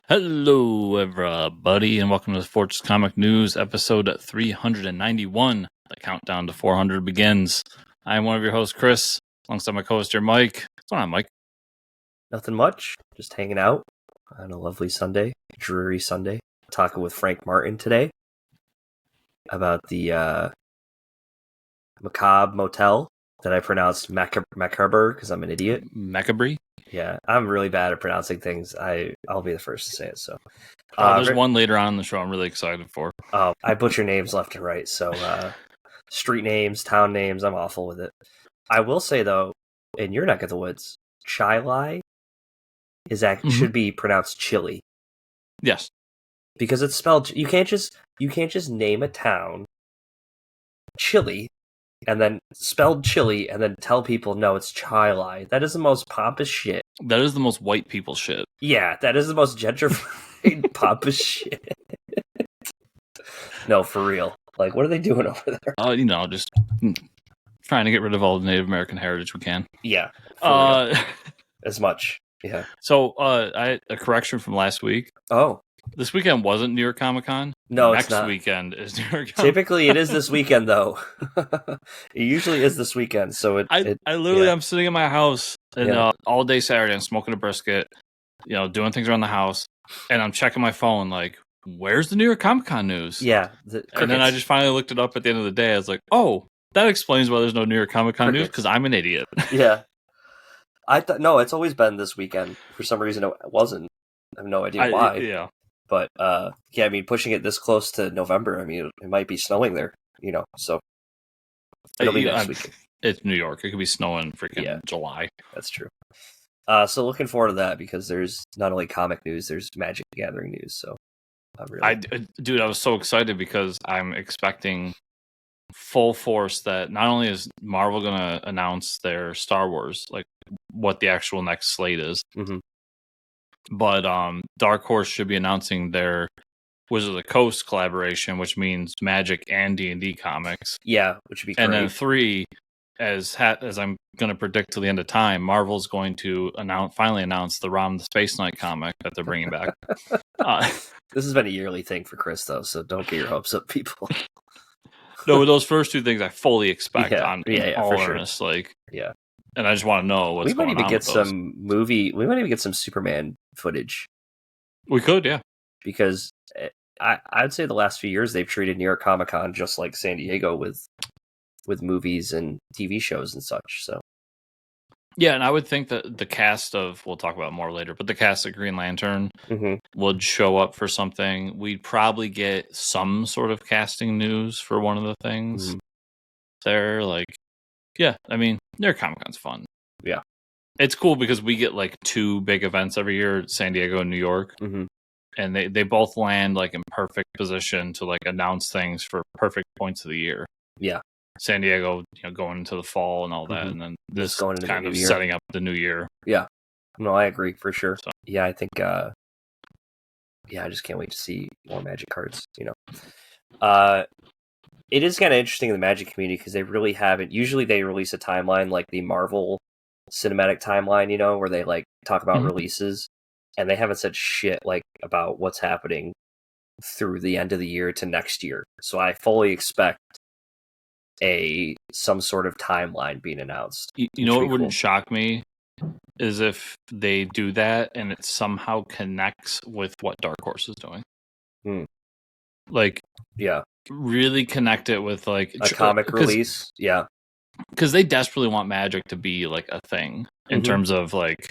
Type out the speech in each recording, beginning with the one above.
Hello, everybody, and welcome to the Fortress Comic News, episode 391. The countdown to 400 begins. I am one of your hosts, Chris, alongside my co-host here, Mike. What's going on, Mike? Nothing much. Just hanging out on a lovely Sunday, dreary Sunday. Talking with Frank Martin today about the macabre motel that I pronounced macabre because I'm an idiot. Macabre? Yeah, I'm really bad at pronouncing things. I'll be the first to say it. So, there's one later on in the show I'm really excited for. Oh, I butcher names left and right. So, street names, town names, I'm awful with it. I will say though, in your neck of the woods, Chili should be pronounced chili. Yes, because it's spelled. You can't just name a town Chili and then spelled chili and then tell people no, it's Chili. That is the most pompous shit. That is the most white people shit. Yeah, that is the most gentrified pompous shit. No, for real. Like, what are they doing over there? Just trying to get rid of all the Native American heritage we can. Yeah, for real. As much. Yeah. So, I a correction from last week. Oh. This weekend wasn't New York Comic Con. No, next it's not. Weekend is New York Comic Con. Typically, it is this weekend, though. It usually is this weekend. So I literally, I'm sitting in my house and all day Saturday, I'm smoking a brisket, doing things around the house, and I'm checking my phone, like, where's the New York Comic Con news? Yeah. And then I just finally looked it up at the end of the day. I was like, oh, that explains why there's no New York Comic Con news, because I'm an idiot. Yeah. No, it's always been this weekend. For some reason, it wasn't. I have no idea why. Yeah. But, I mean, pushing it this close to November, I mean, it might be snowing there, so it'll be next week. It's New York. It could be snowing freaking July. That's true. So looking forward to that, because there's not only comic news, there's Magic Gathering news, so I'm really... Dude, I was so excited because I'm expecting full force that not only is Marvel going to announce their Star Wars, like what the actual next slate is, but Dark Horse should be announcing their Wizards of the Coast collaboration, which means Magic and D&D comics. Yeah, which would be great. And then 3, as I'm going to predict till the end of time, Marvel's going to finally announce the Rom the Space Knight comic that they're bringing back. This has been a yearly thing for Chris, though, so don't get your hopes up, people. No, with those first 2 things, I fully expect all for earnest. Sure. Like, and I just want to know what's going on. We might even get some Superman footage. We could, yeah. Because I'd say the last few years they've treated New York Comic Con just like San Diego with movies and TV shows and such. So yeah, and I would think that the cast of, we'll talk about it more later, but the cast of Green Lantern would show up for something. We'd probably get some sort of casting news for one of the things there. Like, yeah, I mean, New York Comic Con's fun. Yeah. It's cool because we get like 2 big events every year, San Diego and New York. And they both land like in perfect position to like announce things for perfect points of the year. Yeah. San Diego, going into the fall and all that, and then this going into kind the of new year. setting up the new year. Yeah. No, I agree for sure. So. Yeah, I think I just can't wait to see more Magic cards, It is kind of interesting in the Magic community because they really haven't. Usually they release a timeline like the Marvel cinematic timeline, where they like talk about releases, and they haven't said shit like about what's happening through the end of the year to next year. So I fully expect some sort of timeline being announced. You know what wouldn't shock me is if they do that and it somehow connects with what Dark Horse is doing. Like, really connect it with like a comic release. Yeah, because they desperately want Magic to be like a thing in terms of like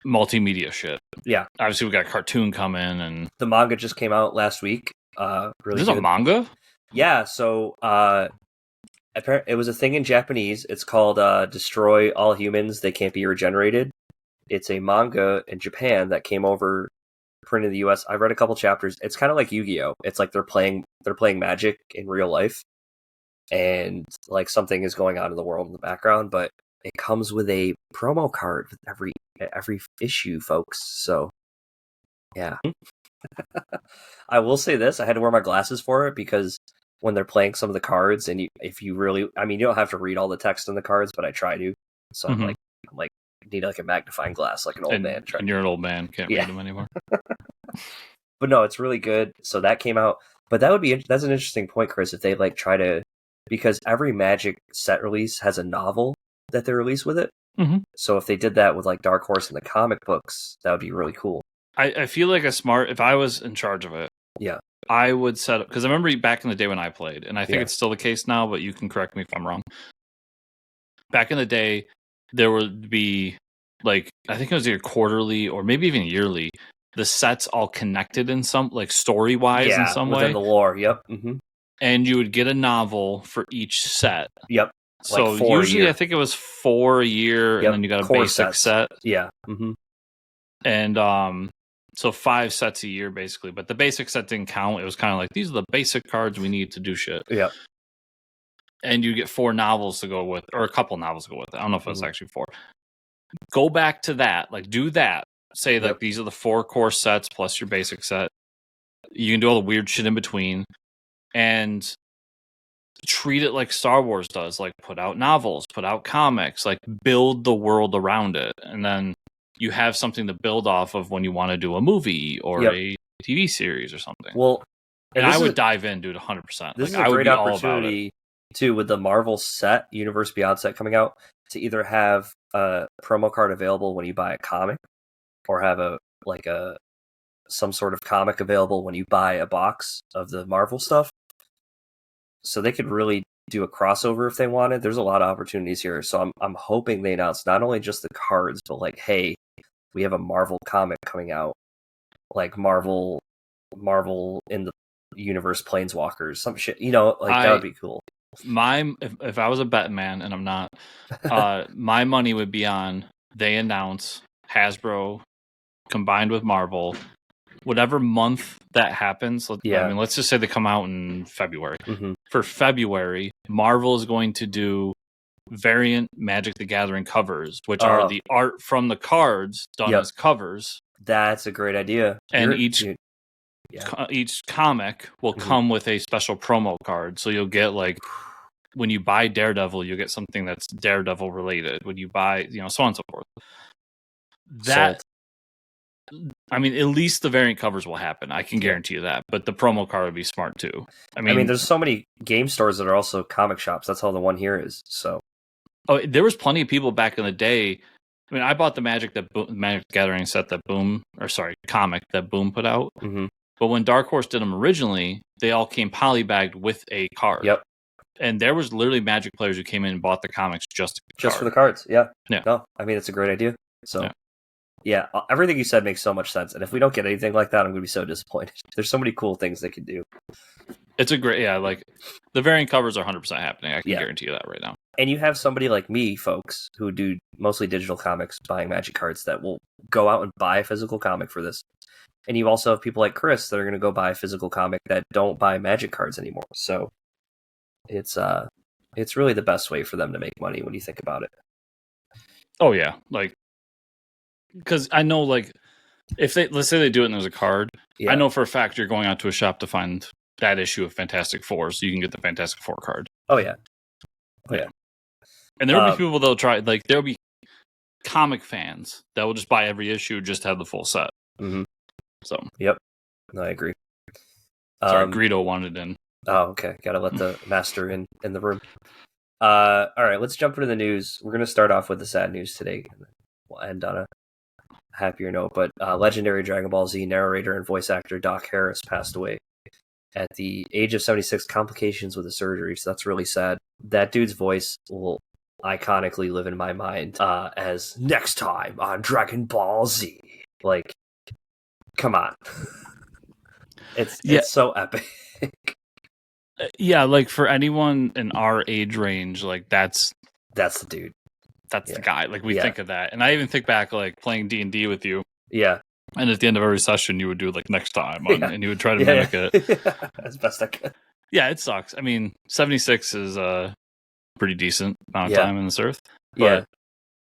multimedia shit. Yeah, obviously we got a cartoon coming, and the manga just came out last week. Really, this is a manga. Yeah, so it was a thing in Japanese. It's called "Destroy All Humans. They Can't Be Regenerated." It's a manga in Japan that came over, printed in the U.S. I read a couple chapters. It's kind of like Yu-Gi-Oh. It's like they're playing Magic in real life, and like something is going on in the world in the background. But it comes with a promo card with every issue, folks. So yeah. I will say this: I had to wear my glasses for it because when they're playing some of the cards, and if you really, I mean, you don't have to read all the text in the cards, but I try to. So I'm like need like a magnifying glass, like an old man. And you're an old man, can't read them anymore. But no, it's really good. So that came out. But that's an interesting point, Chris. If they like try to, because every Magic set release has a novel that they release with it. Mm-hmm. So if they did that with like Dark Horse and the comic books, that would be really cool. I feel like if I was in charge of it, I would set up, because I remember back in the day when I played, and I think it's still the case now, but you can correct me if I'm wrong. Back in the day, there would be like, I think it was either quarterly or maybe even yearly, the sets all connected in some, like story wise in some way. Within the lore, yep. Mm-hmm. And you would get a novel for each set. Yep. So like usually I think it was 4 a year, and then you got a basic set. Yeah. Mm-hmm. And so 5 sets a year basically, but the basic set didn't count. It was kind of like, these are the basic cards we need to do shit. Yeah. And you get 4 novels to go with, or a couple novels to go with it. I don't know if it was actually 4. Go back to that, like do that. Say that these are the 4 core sets plus your basic set. You can do all the weird shit in between, and treat it like Star Wars does. Like put out novels, put out comics, like build the world around it, and then you have something to build off of when you want to do a movie or a TV series or something. Well, and I would dive in, dude, 100%. This is a great opportunity too, with the Marvel set, Universe Beyond set coming out, to either have a promo card available when you buy a comic, or have some sort of comic available when you buy a box of the Marvel stuff. So they could really do a crossover if they wanted. There's a lot of opportunities here. So I'm hoping they announce not only just the cards, but like, hey, we have a Marvel comic coming out, like Marvel in the universe Planeswalkers, some shit, that would be cool. If I was a bet man, and I'm not, my money would be on, they announce Hasbro combined with Marvel, whatever month that happens. I mean, let's just say they come out in February. Mm-hmm. For February, Marvel is going to do variant Magic the Gathering covers, which are the art from the cards done as covers. That's a great idea. And each comic will come with a special promo card. So you'll get, like, when you buy Daredevil, you'll get something that's Daredevil related. When you buy, so on and so forth. I mean, at least the variant covers will happen. I can guarantee you that. But the promo card would be smart too. I mean, there's so many game stores that are also comic shops. That's how the one here is. So, there was plenty of people back in the day. I mean, I bought the Magic Gathering set comic that Boom put out. Mm-hmm. But when Dark Horse did them originally, they all came polybagged with a card. Yep. And there was literally Magic players who came in and bought the comics just for the cards. Yeah. Yeah. No, I mean, it's a great idea. So. Yeah, everything you said makes so much sense. And if we don't get anything like that, I'm going to be so disappointed. There's so many cool things they could do. It's a great, like, the variant covers are 100% happening. I can guarantee you that right now. And you have somebody like me, folks, who do mostly digital comics, buying Magic cards, that will go out and buy a physical comic for this. And you also have people like Chris that are going to go buy a physical comic that don't buy Magic cards anymore. So it's really the best way for them to make money when you think about it. Oh, yeah. Like, because I know, like, if let's say they do it and there's a card, I know for a fact you're going out to a shop to find that issue of Fantastic Four, so you can get the Fantastic Four card. Oh, yeah. Oh, yeah. And there will be people that'll try, like, there'll be comic fans that will just buy every issue just to have the full set. Mm-hmm. So. Yep. No, I agree. Sorry, Greedo wanted in. Oh, okay. Gotta let the master in the room. All right, let's jump into the news. We're going to start off with the sad news today. We'll end on a happier note, but legendary Dragon Ball Z narrator and voice actor Doc Harris passed away at the age of 76, complications with a surgery. So that's really sad. That dude's voice will iconically live in my mind as next time on Dragon Ball Z. Like, come on. It's so epic. Yeah, like, for anyone in our age range, like, that's the dude. That's the guy. Like, we think of that. And I even think back, like, playing D&D with you. Yeah. And at the end of every session, you would do, like, next time. And you would try to mimic it. As best I could. Yeah, it sucks. I mean, 76 is a pretty decent amount of time in this earth. But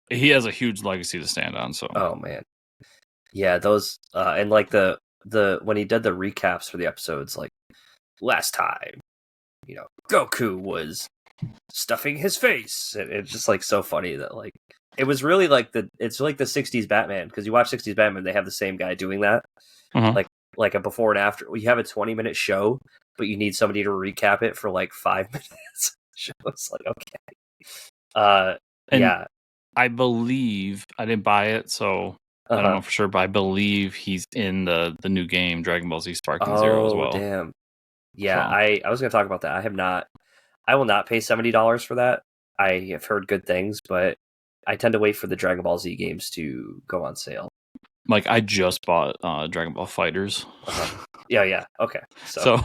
he has a huge legacy to stand on. So. Oh, man. Yeah, those... and, like, the when he did the recaps for the episodes, like, last time, Goku was stuffing his face. It's just, like, so funny that, like, it was really like it's like the '60s Batman, because you watch '60s Batman, they have the same guy doing that, like a before and after. You have a 20-minute show, but you need somebody to recap it for like 5 minutes. Show was like, okay, yeah. I believe I didn't buy it, so I don't know for sure, but I believe he's in the new game Dragon Ball Z Sparking Zero as well. Oh, damn. Yeah, so. I was going to talk about that. I will not pay $70 for that. I have heard good things, but I tend to wait for the Dragon Ball Z games to go on sale. Like, I just bought Dragon Ball Fighters. Yeah. Okay. So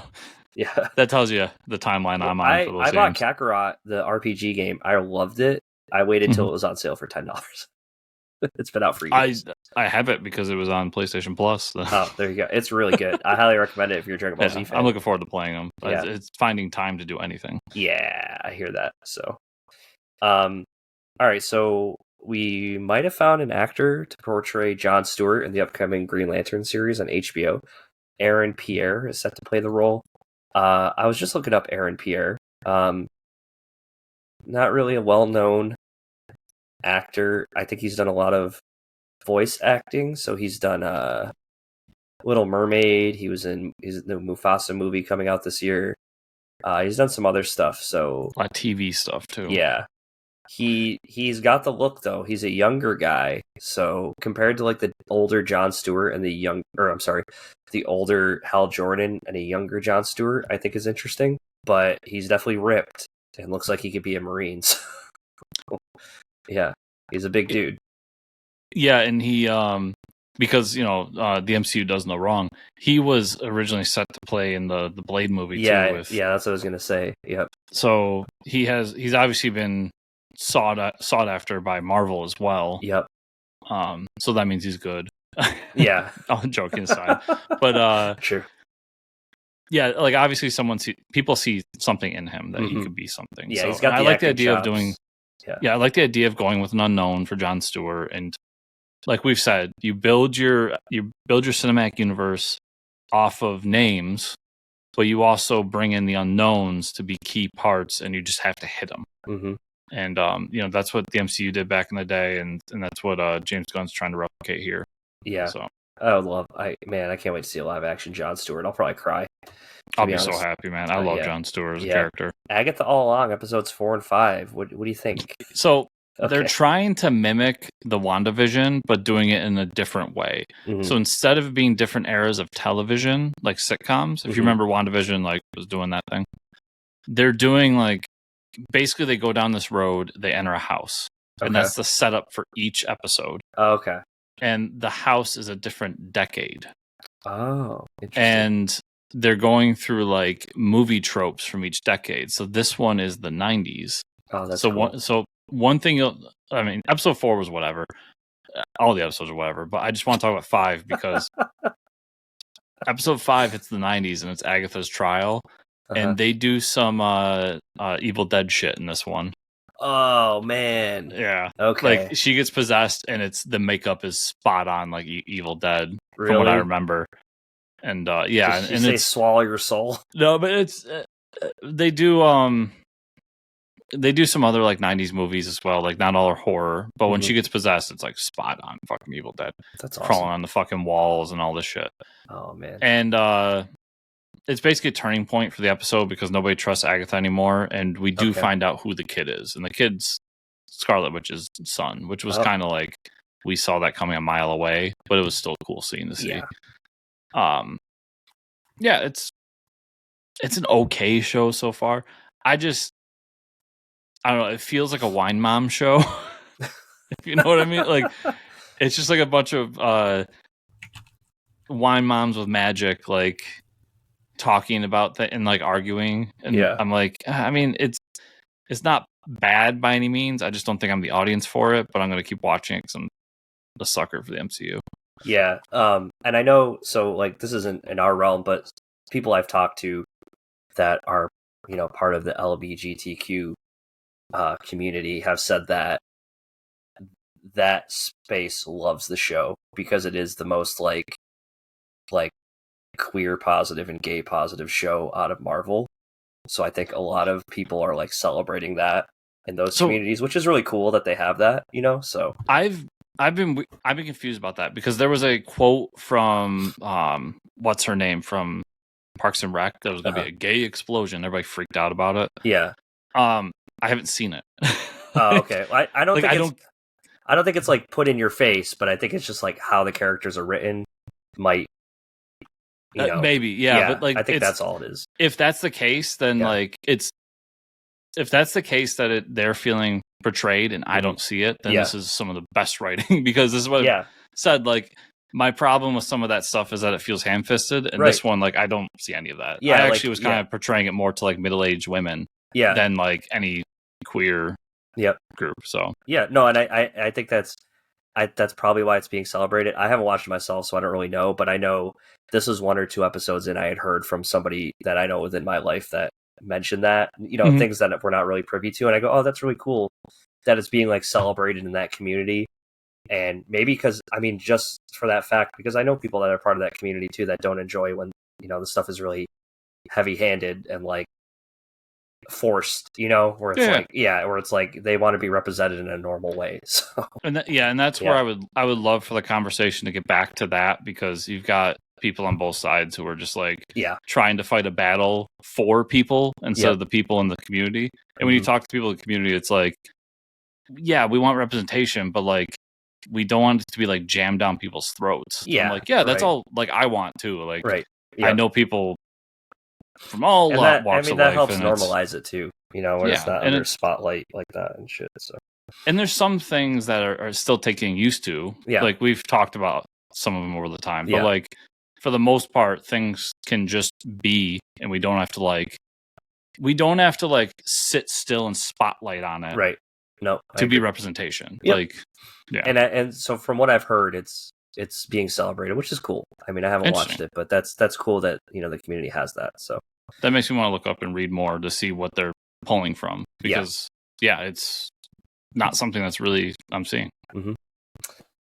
yeah, that tells you the timeline I'm on for those games. I bought Kakarot, the RPG game. I loved it. I waited till it was on sale for $10. It's been out for years. I have it because it was on PlayStation Plus. Oh, there you go. It's really good. I highly recommend it if you're a Dragon Ball Z fan. I'm looking forward to playing them. Yeah. It's finding time to do anything. Yeah, I hear that. So, all right. So we might have found an actor to portray Jon Stewart in the upcoming Green Lantern series on HBO. Aaron Pierre is set to play the role. I was just looking up Aaron Pierre. Not really a well-known actor. I think he's done a lot of voice acting. So he's done Little Mermaid. He's in the Mufasa movie coming out this year. He's done some other stuff. So a lot of TV stuff too. Yeah. He's got the look though. He's a younger guy. So compared to like the older Jon Stewart and the older Hal Jordan and a younger Jon Stewart, I think is interesting. But he's definitely ripped and looks like he could be a Marine. Yeah, he's a big dude. Yeah, and he because the MCU does no wrong. He was originally set to play in the Blade movie too. Yeah, that's what I was gonna say. Yep. So he's obviously been sought after by Marvel as well. Yep. So that means he's good. Yeah. All joking aside, but sure. Yeah, like obviously people see something in him that he could be something. Yeah, so, he's got I like the idea chops. of doing. Yeah, I like the idea of going with an unknown for Jon Stewart, and like we've said, you build your cinematic universe off of names, but you also bring in the unknowns to be key parts, and you just have to hit them. Mm-hmm. And that's what the MCU did back in the day, and that's what James Gunn's trying to replicate here. Yeah. So I can't wait to see a live action Jon Stewart. I'll probably cry. I'll be so happy, man. I love Jon Stewart as a character. Agatha All Along, episodes 4 and 5. What do you think? So they're trying to mimic the WandaVision, but doing it in a different way. Mm-hmm. So instead of being different eras of television, like sitcoms, if you remember WandaVision, like was doing that thing, they're doing like basically they go down this road, they enter a house, and that's the setup for each episode. Oh, okay. And the house is a different decade. Oh, interesting. And they're going through like movie tropes from each decade. So this one is the 90s. Oh, that's cool. One thing, episode 4 was whatever. All the episodes are whatever, but I just want to talk about 5 because episode 5 hits the 90s and it's Agatha's trial, and they do some Evil Dead shit in this one. Oh man, yeah. Okay. Like she gets possessed, and the makeup is spot on, like Evil Dead, really? from what I remember. And yeah, Did she say swallow your soul? No, but it's they do some other like 90s movies as well. Like not all are horror, but when she gets possessed, it's like spot on fucking Evil Dead. That's awesome. Crawling on the fucking walls and all this shit. Oh man. And it's basically a turning point for the episode because nobody trusts Agatha anymore, and we do find out who the kid is, and the kid's Scarlet Witch's son, which was kind of like we saw that coming a mile away, but it was still a cool scene to see. Yeah. It's an okay show so far. I don't know, it feels like a wine mom show. If you know what I mean. Like it's just like a bunch of wine moms with magic, like talking about that and like arguing. And I'm like, I mean, it's not bad by any means. I just don't think I'm the audience for it, but I'm going to keep watching it because I'm a sucker for the MCU. Yeah. And I know, so like this isn't in our realm, but people I've talked to that are, part of the LGBTQ community have said that space loves the show because it is the most like queer positive and gay positive show out of Marvel. So I think a lot of people are like celebrating that. in those communities, which is really cool that they have that, so I've been confused about that because there was a quote from what's her name from Parks and Rec that was going to be a gay explosion. Everybody freaked out about it. Yeah. I haven't seen it. Oh, okay. I don't think I don't think it's like put in your face, but I think it's just like how the characters are written might, maybe, yeah, but like I think that's all it is. If that's the case, then if that's the case that they're feeling portrayed and I don't see it, then this is some of the best writing because this is what I've said. Like my problem with some of that stuff is that it feels ham-fisted, and this one, like I don't see any of that. I actually was kind of portraying it more to like middle-aged women, than like any queer group. So no, and I think that's probably why it's being celebrated. I haven't watched it myself, so I don't really know, but I know this was 1 or 2 episodes and I had heard from somebody that I know within my life that mentioned that, things that we're not really privy to, and I go, oh, that's really cool that it's being like celebrated in that community. And maybe because just for that fact, because I know people that are part of that community too that don't enjoy when the stuff is really heavy-handed and like forced, where it's where it's like they want to be represented in a normal way. So and that's where I would love for the conversation to get back to that, because you've got people on both sides who are just like trying to fight a battle for people instead of the people in the community. And when you talk to people in the community, it's like, we want representation, but like we don't want it to be like jammed down people's throats. I'm like, that's all like I want to. Like I know people from all walks of life. That helps normalize it too, when it's not under spotlight like that and shit. So, and there's some things that are still taking used to. Like we've talked about some of them over the time, but like for the most part, things can just be, and we don't have to like sit still and spotlight on it, right? No, to be representation. Like, and so from what I've heard, it's being celebrated, which is cool. I haven't watched it, but that's cool that the community has that. So that makes me want to look up and read more to see what they're pulling from, because it's not something that's really I'm seeing.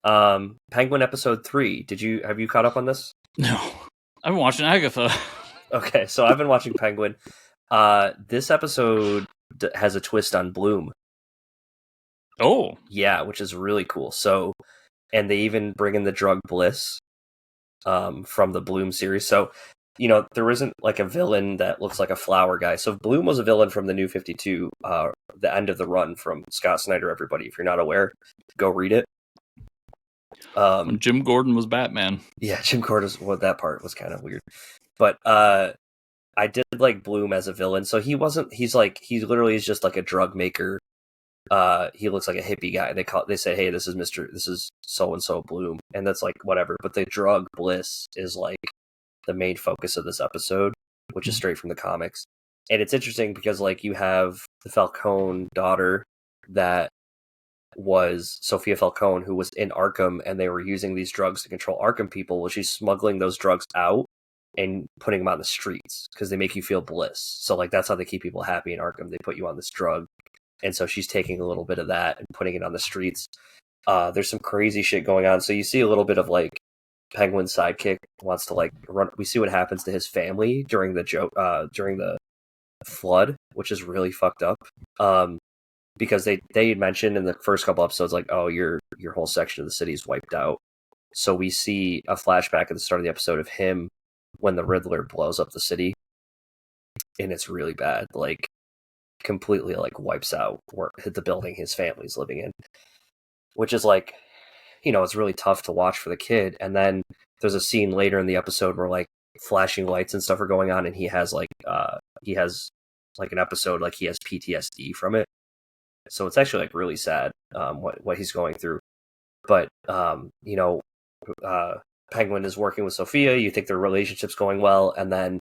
Penguin episode 3. Have you caught up on this? No, I've been watching Agatha. Okay, so I've been watching Penguin. This episode has a twist on Bloom. Oh, yeah, which is really cool. So, and they even bring in the drug Bliss from the Bloom series. So, there isn't like a villain that looks like a flower guy. So Bloom was a villain from the New 52, the end of the run from Scott Snyder. Everybody, if you're not aware, go read it. When Jim Gordon was Batman. Yeah, Jim Gordon. Well, that part was kind of weird, but I did like Bloom as a villain. So he literally is just like a drug maker. He looks like a hippie guy. They say, hey, this is so and so Bloom, and that's like whatever. But the drug Bliss is like the main focus of this episode, which is straight from the comics. And it's interesting because like you have the Falcone daughter that was Sophia Falcone, who was in Arkham, and they were using these drugs to control Arkham people. Well, she's smuggling those drugs out and putting them on the streets because they make you feel bliss. So like that's how they keep people happy in Arkham. They put you on this drug. And so she's taking a little bit of that and putting it on the streets. There's some crazy shit going on. So you see a little bit of like Penguin's sidekick wants to like run. We see what happens to his family during the flood, which is really fucked up. Because they had mentioned in the first couple episodes, like, oh, your whole section of the city is wiped out. So we see a flashback at the start of the episode of him when the Riddler blows up the city, and it's really bad. Like, completely like wipes out the building his family's living in, which is like, it's really tough to watch for the kid. And then there's a scene later in the episode where like flashing lights and stuff are going on, and he has like an episode like he has PTSD from it. So it's actually like really sad what he's going through. But Penguin is working with Sophia. You think their relationship's going well, and then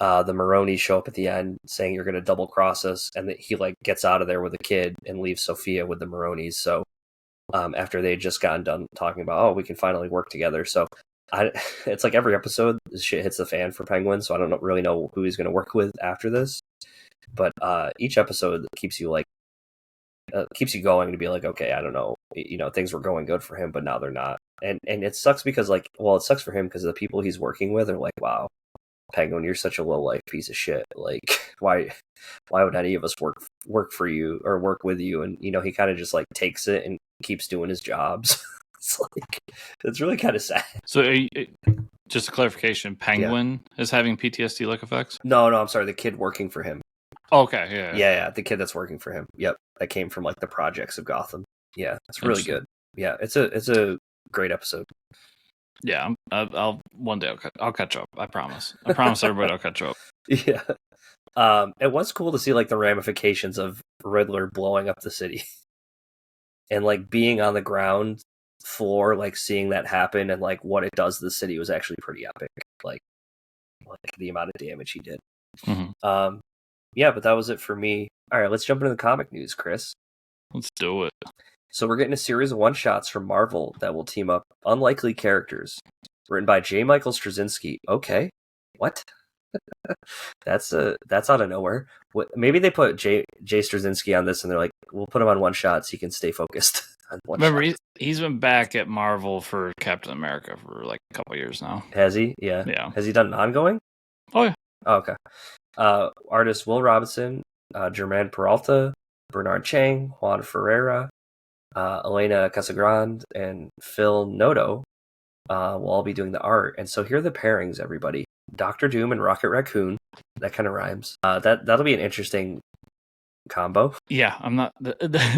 the Maronis show up at the end saying you're going to double cross us, and that he like gets out of there with the kid and leaves Sophia with the Maronis. So after they had just gotten done talking about, oh, we can finally work together. So it's like every episode this shit hits the fan for Penguin. So I don't really know who he's going to work with after this. But each episode keeps you going to be like, okay, I don't know, things were going good for him, but now they're not. And it sucks because like, well, it sucks for him because the people he's working with are like, wow, Penguin, you're such a low life piece of shit. Like, why would any of us work work for you or work with you, and he kind of just like takes it and keeps doing his jobs. It's really kind of sad. So just a clarification, Penguin is having PTSD-like effects? No, I'm sorry, the kid working for him. Okay, yeah, the kid that's working for him. Yep, that came from like the projects of Gotham. Yeah, it's really good. Yeah, it's a great episode. Yeah, I'll one day I'll catch up. I promise. I promise everybody I'll catch up. Yeah. It was cool to see like the ramifications of Riddler blowing up the city, and like being on the ground floor, like seeing that happen, and like what it does to the city was actually pretty epic. Like the amount of damage he did. Mm-hmm. Yeah, but that was it for me. All right, let's jump into the comic news, Chris. Let's do it. So we're getting a series of one-shots from Marvel that will team up unlikely characters. Written by J. Michael Straczynski. Okay. What? That's out of nowhere. Maybe they put J. Straczynski on this and they're like, we'll put him on one shot so he can stay focused on one shot. Remember, he's been back at Marvel for Captain America for like a couple years now. Has he? Yeah. Has he done an ongoing? Oh, yeah. Oh, okay. Artists Will Robinson, Germain Peralta, Bernard Chang, Juan Ferreira, Elena Casagrande, and Phil Noto will all be doing the art. And so here are the pairings, everybody. Dr. Doom and Rocket Raccoon. That kind of rhymes. That'll be an interesting combo. Yeah, I'm not...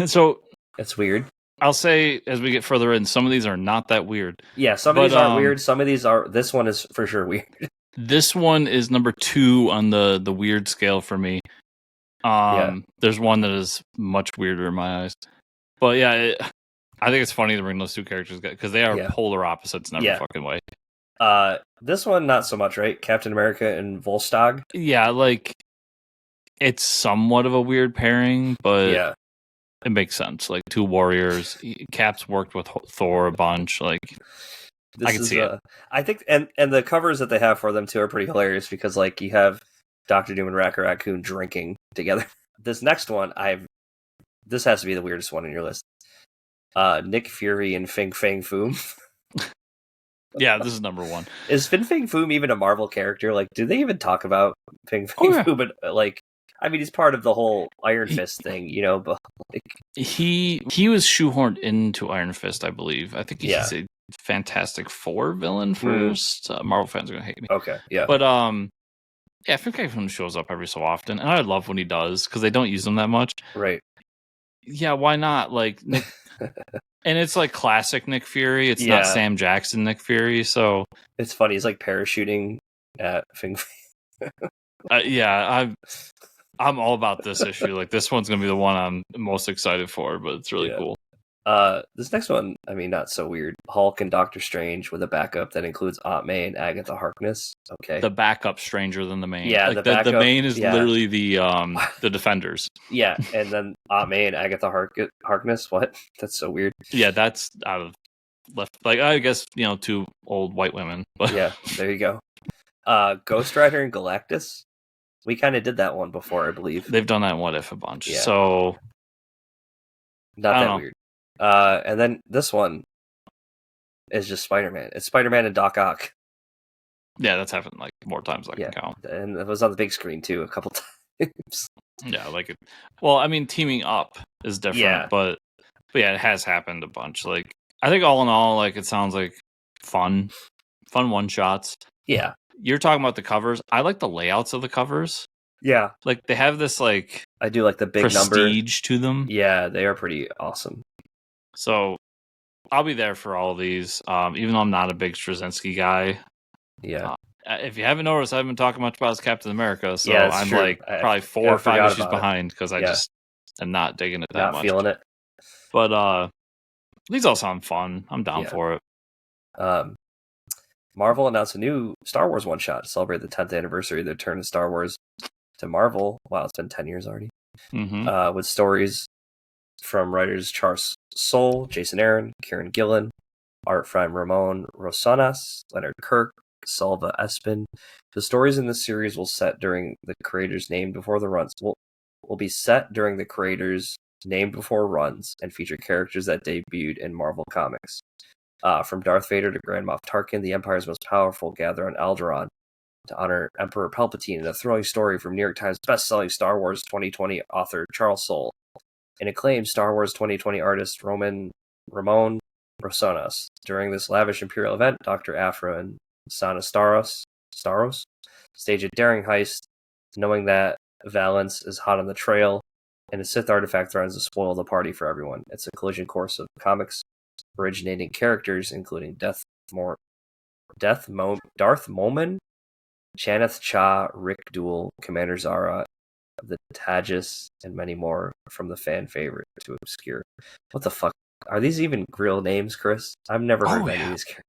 So... It's weird. I'll say, as we get further in, some of these are not that weird. Yeah, some of these aren't weird. Some of these are... This one is for sure weird. This one is number 2 on the weird scale for me. There's one that is much weirder in my eyes. But yeah, I think it's funny to bring those two characters because they are polar opposites in every fucking way. This one, not so much, right? Captain America and Volstagg? Yeah, like, it's somewhat of a weird pairing, but it makes sense. Like, 2 warriors. Cap's worked with Thor a bunch. Like, I can see it. I think, and the covers that they have for them, too, are pretty hilarious because, like, you have Dr. Doom and Rocket Raccoon drinking together. This next one, this has to be the weirdest one on your list. Nick Fury and Fin Fang Foom. Yeah, this is number 1. Is Fin Fang Foom even a Marvel character? Like, do they even talk about Fin Fang Foom? But, like, I mean, he's part of the whole Iron Fist thing, but like... He was shoehorned into Iron Fist, I believe. I think he's a Fantastic Four villain first. Marvel fans are gonna hate me. Okay, yeah. But yeah, Fin Fang Foom shows up every so often, and I love when he does because they don't use him that much. Right. Yeah, why not? Like Nick. And it's like classic Nick Fury. It's not Sam Jackson Nick Fury, so it's funny. He's like parachuting at Fin Fang. I'm all about this issue. Like this one's gonna be the one I'm most excited for, but it's really cool. This next one, I mean, not so weird. Hulk and Doctor Strange with a backup that includes Aunt May and Agatha Harkness. Okay, the backup stranger than the main. Yeah, like the main is literally the Defenders. Yeah, and then Aunt May and Agatha Harkness. What? That's so weird. Yeah, that's out of left. Like I guess 2 old white women. But yeah, there you go. Ghost Rider and Galactus. We kind of did that one before, I believe. They've done that in What If a bunch. Yeah. So not that weird. And then this one is just Spider-Man. It's Spider-Man and Doc Ock. Yeah, that's happened like more times than I can count. And it was on the big screen too a couple times. Yeah, like well, I mean, teaming up is different, but yeah, it has happened a bunch. Like I think all in all, like it sounds like fun one shots. Yeah. You're talking about the covers. I like the layouts of the covers. Yeah. Like they have this like I do like the big prestige to them. Yeah, they are pretty awesome. So I'll be there for all of these, even though I'm not a big Straczynski guy. Yeah. If you haven't noticed, I haven't been talking much about Captain America, so I'm true. like probably 4 or 5 issues behind because I just am not digging it that much. Not feeling it. But these all sound fun. I'm down for it. Marvel announced a new Star Wars one-shot to celebrate the 10th anniversary of the return of Star Wars to Marvel. Wow, it's been 10 years already. Mm-hmm. With stories from writers Charles Soule, Jason Aaron, Kieran Gillen, art from Ramon Rosanas, Leonard Kirk, Salva Espin. The stories in this series will set during the creators named before the runs. Will be set during the creators named before runs and feature characters that debuted in Marvel Comics. From Darth Vader to Grand Moff Tarkin, the Empire's most powerful gather on Alderaan. to honor Emperor Palpatine in a thrilling story from New York Times best-selling Star Wars 2020 author Charles Soule and acclaimed Star Wars 2020 artist Ramon Rosanas. During this lavish Imperial event, Dr. Aphra and Sana Staros stage a daring heist, knowing that Valance is hot on the trail, and a Sith artifact threatens to spoil the party for everyone. It's a collision course of comics originating characters, including Darth Momin, Chaneth Cha, Rick Duel, Commander Zara, the Tagus, and many more, from the fan favorite to obscure. What the fuck? Are these even real names, Chris? I've never heard of any of these characters.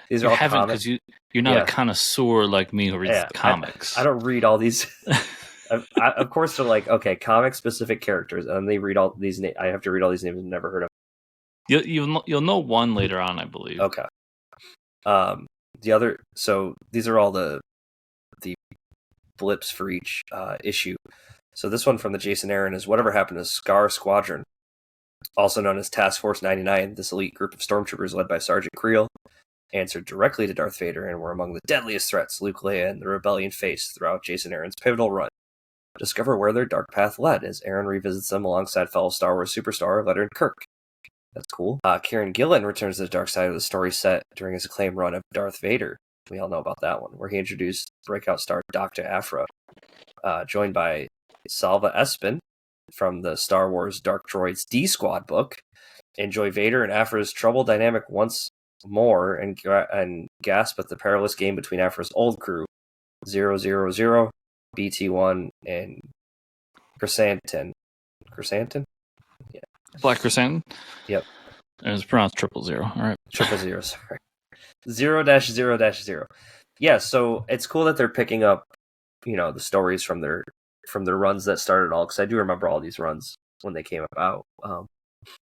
These are all comics. Because you're not a connoisseur like me who reads comics. I don't read all these. Of course, they're like, okay, comic-specific characters, and then they read all these names. I have to read all these names I've never heard of. You'll know one later on, I believe. Okay. So these are all the blips for each issue. So this one from the Jason Aaron is Whatever Happened to Scar Squadron, also known as Task Force 99. This elite group of stormtroopers led by Sergeant Creel answered directly to Darth Vader and were among the deadliest threats Luke, Leia, and the Rebellion faced throughout Jason Aaron's pivotal run. Discover where their dark path led as Aaron revisits them alongside fellow Star Wars superstar Leonard Kirk. That's cool. Kieran Gillen returns to the dark side of the story set during his acclaimed run of Darth Vader. We all know about that one, where he introduced breakout star Dr. Aphra, joined by Salva Espin from the Star Wars Dark Droids D-Squad book. Enjoy Vader and Aphra's trouble dynamic once more and gasp at the perilous game between Aphra's old crew, 000, BT-1, and Chrysanthemum. Yeah. Black Chrysanthemum? Yep. And it's pronounced 000. All right. 000, sorry. 0-0-0. Yeah, so it's cool that they're picking up, the stories from their runs that started all, because I do remember all these runs when they came out,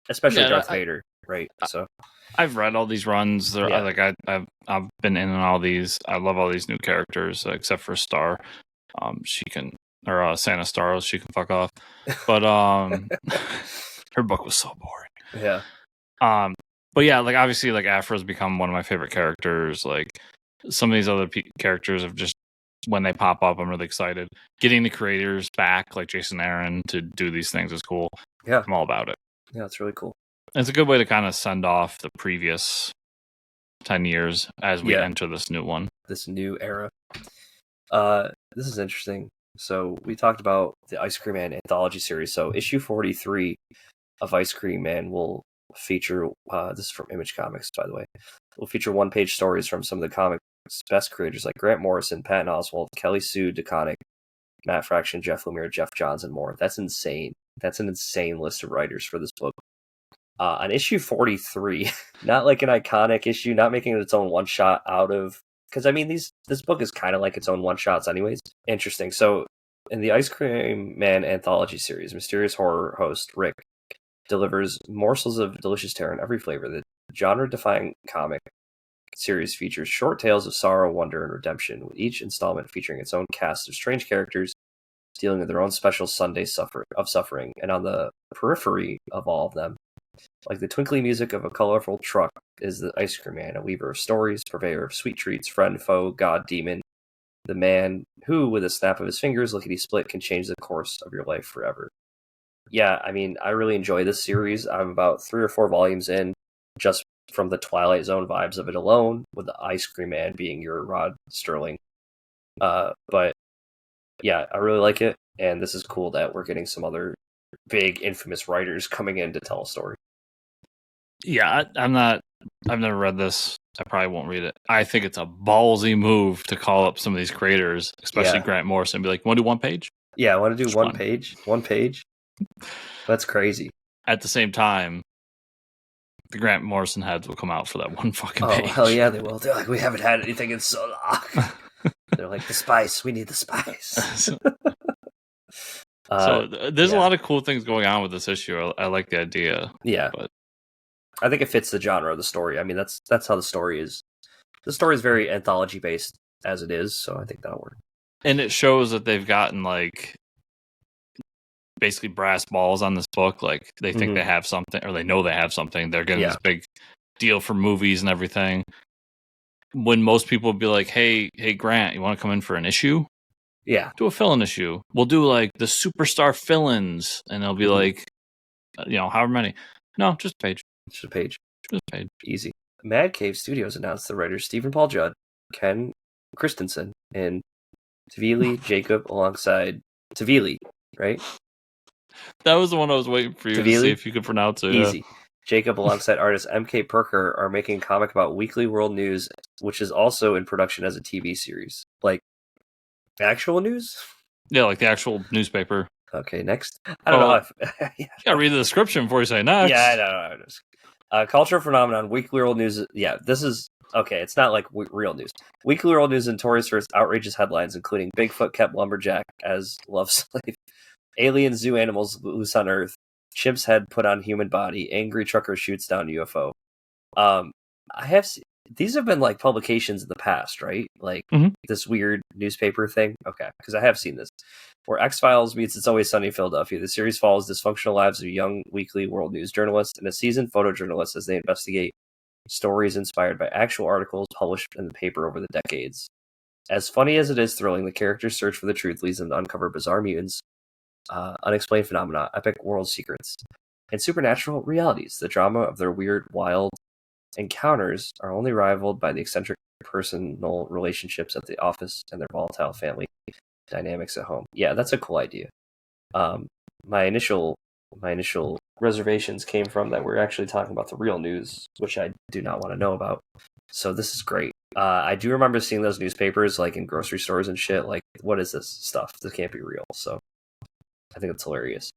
especially Darth Vader, right? So I've read all these runs. I've been in on all these. I love all these new characters, except for Star. Santa Staros, she can fuck off. But her book was so boring. Yeah. But yeah, like obviously, like Aphra's become one of my favorite characters. Like some of these other characters have just, when they pop up, I'm really excited. Getting the creators back, like Jason Aaron, to do these things is cool. Yeah, I'm all about it. Yeah, it's really cool. It's a good way to kind of send off the previous 10 years as we enter this new one. This new era. This is interesting. So we talked about the Ice Cream Man anthology series. So issue 43 of Ice Cream Man will feature, this is from Image Comics, by the way, will feature one-page stories from some of the comics' best creators like Grant Morrison, Patton Oswalt, Kelly Sue DeConnick, Matt Fraction, Jeff Lemire, Jeff Johns, and more. That's insane. That's an insane list of writers for this book. On issue 43, not like an iconic issue, not making it its own one-shot out of... Because, I mean, this book is kind of like its own one-shots anyways. Interesting. So, in the Ice Cream Man anthology series, mysterious horror host Rick delivers morsels of delicious terror in every flavor. The genre-defying comic series features short tales of sorrow, wonder, and redemption, with each installment featuring its own cast of strange characters dealing with their own special Sunday of suffering. And on the periphery of all of them, like the twinkly music of a colorful truck, is the Ice Cream Man, a weaver of stories, purveyor of sweet treats, friend, foe, god, demon, the man who, with a snap of his fingers, lickety-split, can change the course of your life forever. Yeah, I mean, I really enjoy this series. I'm about 3 or 4 volumes in, just from the Twilight Zone vibes of it alone, with the Ice Cream Man being your Rod Sterling. But yeah, I really like it, and this is cool that we're getting some other big, infamous writers coming in to tell a story. Yeah, I've never read this. I probably won't read it. I think it's a ballsy move to call up some of these creators, especially Grant Morrison, and be like, want to do one page? Yeah, I want to do one page. One page? That's crazy. At the same time, the Grant Morrison heads will come out for that one fucking page. Oh, hell yeah, they will. They're like, we haven't had anything in so long. They're like, the spice. We need the spice. So there's a lot of cool things going on with this issue. I like the idea. Yeah. But I think it fits the genre of the story. I mean, that's how the story is. The story is very anthology based as it is, so I think that'll work. And it shows that they've gotten like basically brass balls on this book. Like they think they have something, or they know they have something. They're getting this big deal for movies and everything. when most people would be like, hey, Grant, you want to come in for an issue? Yeah. Do a fill-in issue. We'll do like the superstar fill-ins, and they'll be like, however many. No, just a page. Just a page. Just a page. Easy. Mad Cave Studios announced the writers Stephen Paul Judd, Ken Christensen, and Tvili Jacob alongside Tvili, right? That was the one I was waiting for you to see if you could pronounce it. Easy. Yeah. Jacob alongside artist M.K. Perker are making a comic about Weekly World News, which is also in production as a TV series. Like, actual news? Yeah, like the actual newspaper. Okay, next. I don't know if... You gotta read the description before you say next. Yeah, I know. Cultural phenomenon, Weekly World News... Yeah, this is... Okay, it's not like real news. Weekly World News notorious for its outrageous headlines, including Bigfoot kept lumberjack as love slave, alien zoo animals loose on Earth, chip's head put on human body, angry trucker shoots down UFO. I have these have been like publications in the past, right? Like this weird newspaper thing. Okay, because I have seen this. Where X-Files meets It's Always Sunny in Philadelphia, the series follows dysfunctional lives of young Weekly World News journalists and a seasoned photojournalist as they investigate stories inspired by actual articles published in the paper over the decades. As funny as it is thrilling, the characters' search for the truth leads them to uncover bizarre mutants, unexplained phenomena, epic world secrets, and supernatural realities. The drama of their weird, wild encounters are only rivaled by the eccentric personal relationships at the office and their volatile family dynamics at home. Yeah, that's a cool idea. My initial reservations came from that we're actually talking about the real news, which I do not want to know about. So this is great. I do remember seeing those newspapers like in grocery stores and shit. Like, what is this stuff? This can't be real. So I think it's hilarious.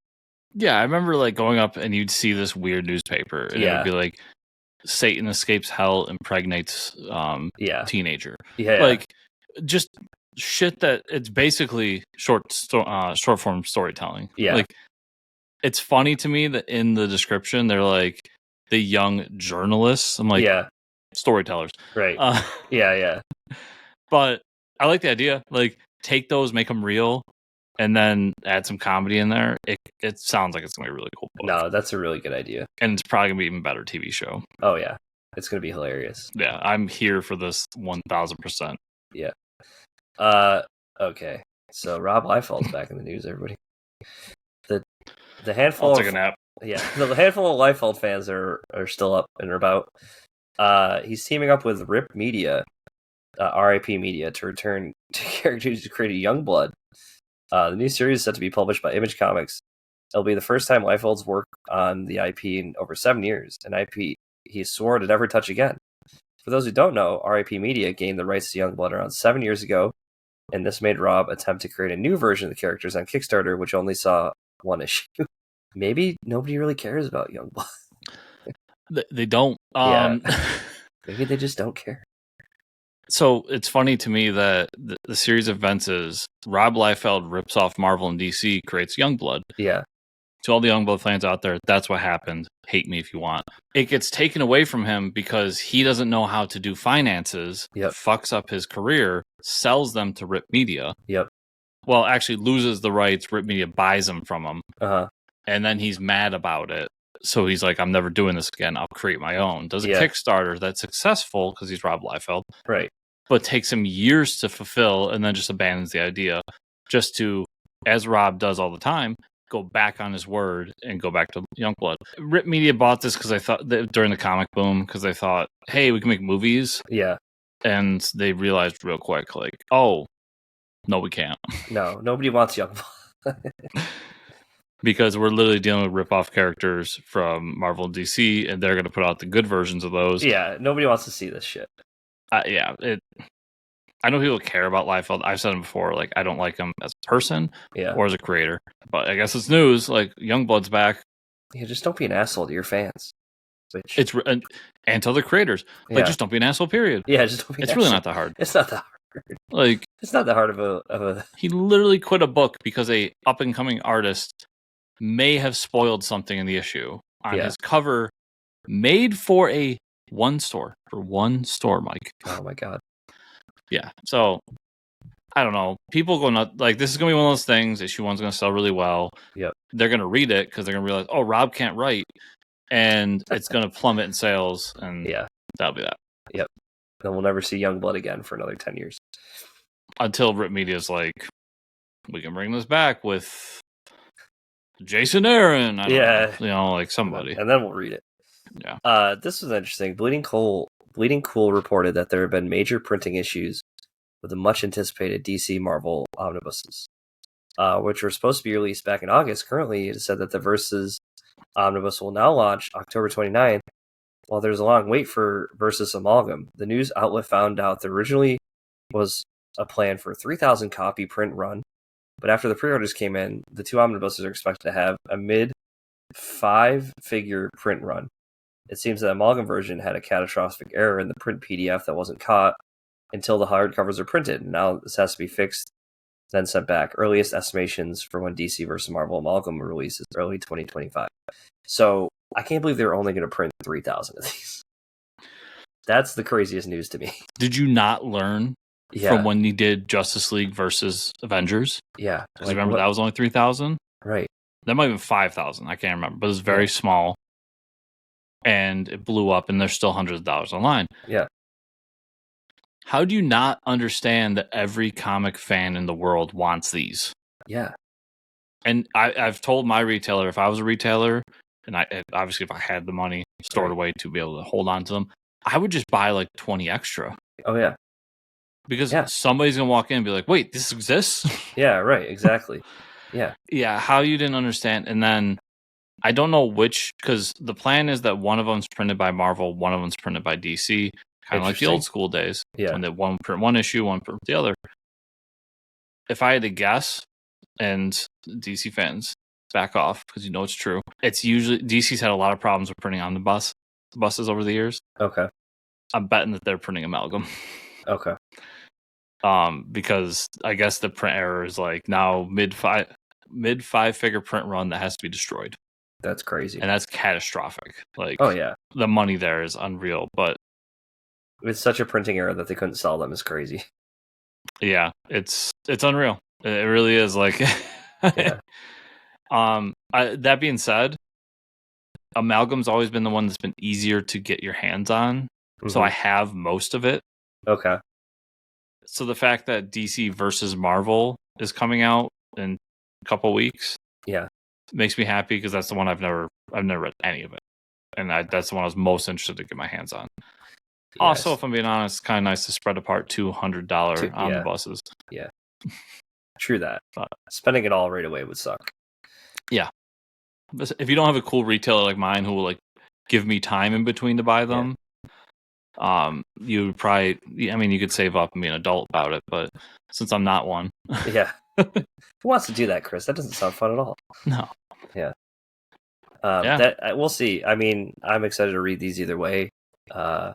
Yeah, I remember like going up and you'd see this weird newspaper, and it would be like, Satan escapes hell, impregnates teenager. Like just shit that it's basically short form storytelling. Like, it's funny to me that in the description they're like the young journalists. I'm like, storytellers, right? But I like the idea. Like, take those, make them real, and then add some comedy in there. It sounds like it's gonna be a really cool book. No, that's a really good idea, and it's probably gonna be even better TV show. Oh yeah, it's gonna be hilarious. Yeah, I'm here for this 1000%. Yeah. Okay. So Rob Liefeld's back in the news, everybody. The handful I'll take a nap. Yeah, the handful of Liefeld fans are still up and about. He's teaming up with RIP Media, RIP Media, to return to characters to create a Youngblood. The new series is set to be published by Image Comics. It'll be the first time Liefeld's worked on the IP in over 7 years, an IP he swore to never touch again. For those who don't know, RIP Media gained the rights to Youngblood around 7 years ago, and this made Rob attempt to create a new version of the characters on Kickstarter, which only saw 1 issue. Maybe nobody really cares about Youngblood. They don't. Maybe they just don't care. So it's funny to me that the series of events is Rob Liefeld rips off Marvel and DC, creates Youngblood. Yeah. To all the Youngblood fans out there, that's what happened. Hate me if you want. It gets taken away from him because he doesn't know how to do finances, fucks up his career, sells them to RIP Media. Well, actually loses the rights. RIP Media buys them from him. And then he's mad about it. So he's like, I'm never doing this again. I'll create my own. Does a Kickstarter that's successful because he's Rob Liefeld. Right. But takes him years to fulfill and then just abandons the idea just to, as Rob does all the time, go back on his word and go back to Youngblood. RIP Media bought this because I thought that during the comic boom, because they thought, hey, we can make movies. Yeah. And they realized real quick, like, oh, no, we can't. No, nobody wants Youngblood. Because we're literally dealing with rip-off characters from Marvel and DC, and they're going to put out the good versions of those. Yeah, nobody wants to see this shit. I know people care about Liefeld. I've said him before, like, I don't like him as a person or as a creator. But I guess it's news. Like, Youngblood's back. Yeah, just don't be an asshole to your fans. And to other creators. Like, just don't be an asshole, period. Yeah, just don't be an asshole. It's really not that hard. It's not that hard. Like, it's not that hard of a... He literally quit a book because a up-and-coming artist may have spoiled something in the issue on his cover made for one store, Mike. Oh my god. Yeah. So I don't know. People go nuts. Like, this is going to be one of those things. Issue 1's going to sell really well. Yep. They're going to read it because they're going to realize, oh, Rob can't write. And it's going to plummet in sales. And that'll be that. Yep. then we'll never see Youngblood again for another 10 years. Until Rip Media's like, we can bring this back with Jason Aaron. I don't know. Like somebody. And then we'll read it. Yeah. This was interesting. Bleeding Cool reported that there have been major printing issues with the much anticipated DC Marvel omnibuses, which were supposed to be released back in August. Currently, it is said that the Versus omnibus will now launch October 29th. While there's a long wait for Versus Amalgam, the news outlet found out there originally was a plan for a 3,000 copy print run, but after the pre-orders came in, the two omnibuses are expected to have a mid 5-figure print run. It seems that the Amalgam version had a catastrophic error in the print PDF that wasn't caught until the hardcovers are printed. Now this has to be fixed, then sent back. Earliest estimations for when DC vs. Marvel Amalgam releases early 2025. So I can't believe they're only going to print 3,000 of these. That's the craziest news to me. Did you not learn from when he did Justice League versus Avengers? Yeah. Because remember that was only 3,000? Right. That might have been 5,000. I can't remember. But it was very small. And it blew up, and there's still hundreds of dollars online. Yeah. How do you not understand that every comic fan in the world wants these? Yeah. And I've told my retailer, if I was a retailer, and obviously if I had the money stored away to be able to hold on to them, I would just buy like 20 extra. Oh, yeah. Because somebody's going to walk in and be like, wait, this exists? Yeah, right. Exactly. Yeah. Yeah, how you didn't understand. And then I don't know which, because the plan is that one of them's printed by Marvel, one of them's printed by DC, kind of like the old school days. Yeah. When they one print one issue, one print the other. If I had to guess, and DC fans back off because you know it's true, it's usually DC's had a lot of problems with printing on the buses over the years. Okay. I'm betting that they're printing Amalgam. Okay. Because I guess the print error is like now mid 5-figure print run that has to be destroyed. That's crazy. And that's catastrophic. Like, oh yeah, the money there is unreal, but it's such a printing error that they couldn't sell them is crazy. Yeah, it's unreal. It really is. Like, Yeah. That being said, Amalgam's always been the one that's been easier to get your hands on. So I have most of it. Okay. So the fact that DC versus Marvel is coming out in a couple weeks, makes me happy because that's the one I've never read any of it, and that's the one I was most interested to get my hands on. Yes. Also, if I'm being honest, it's kind of nice to spread apart $200 omnibuses. Yeah, true that. Spending it all right away would suck. Yeah, but if you don't have a cool retailer like mine who will like give me time in between to buy them. You would probably, I mean, you could save up and be an adult about it, but since I'm not one. Yeah. Who wants to do that, Chris? That doesn't sound fun at all. No. Yeah. That we'll see. I mean, I'm excited to read these either way. The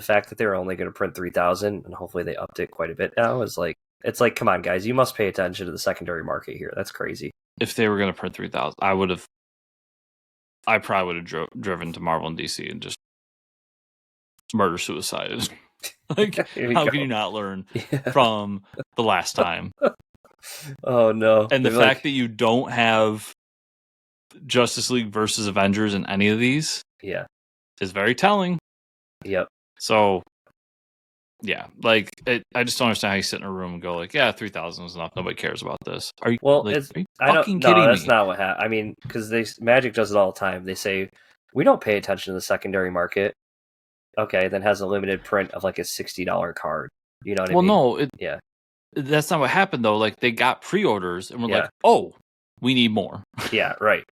fact that they're only going to print 3,000 and hopefully they upped it quite a bit now is like, it's like, come on, guys, you must pay attention to the secondary market here. That's crazy. If they were going to print 3,000, I probably would have driven to Marvel and DC and just murder suicided. Like, how can you not learn from the last time? Oh no. And the fact that you don't have Justice League versus Avengers in any of these is very telling. Yep. So yeah, like I just don't understand how you sit in a room and go like, yeah, 3,000 is enough. Nobody cares about this. Are you fucking kidding me? That's not what happened. I mean, because Magic does it all the time. They say we don't pay attention to the secondary market. Okay, then has a limited print of like a $60 card. You know what I mean? Well, no, that's not what happened though. Like they got pre-orders and were like, "Oh, we need more." Yeah, right.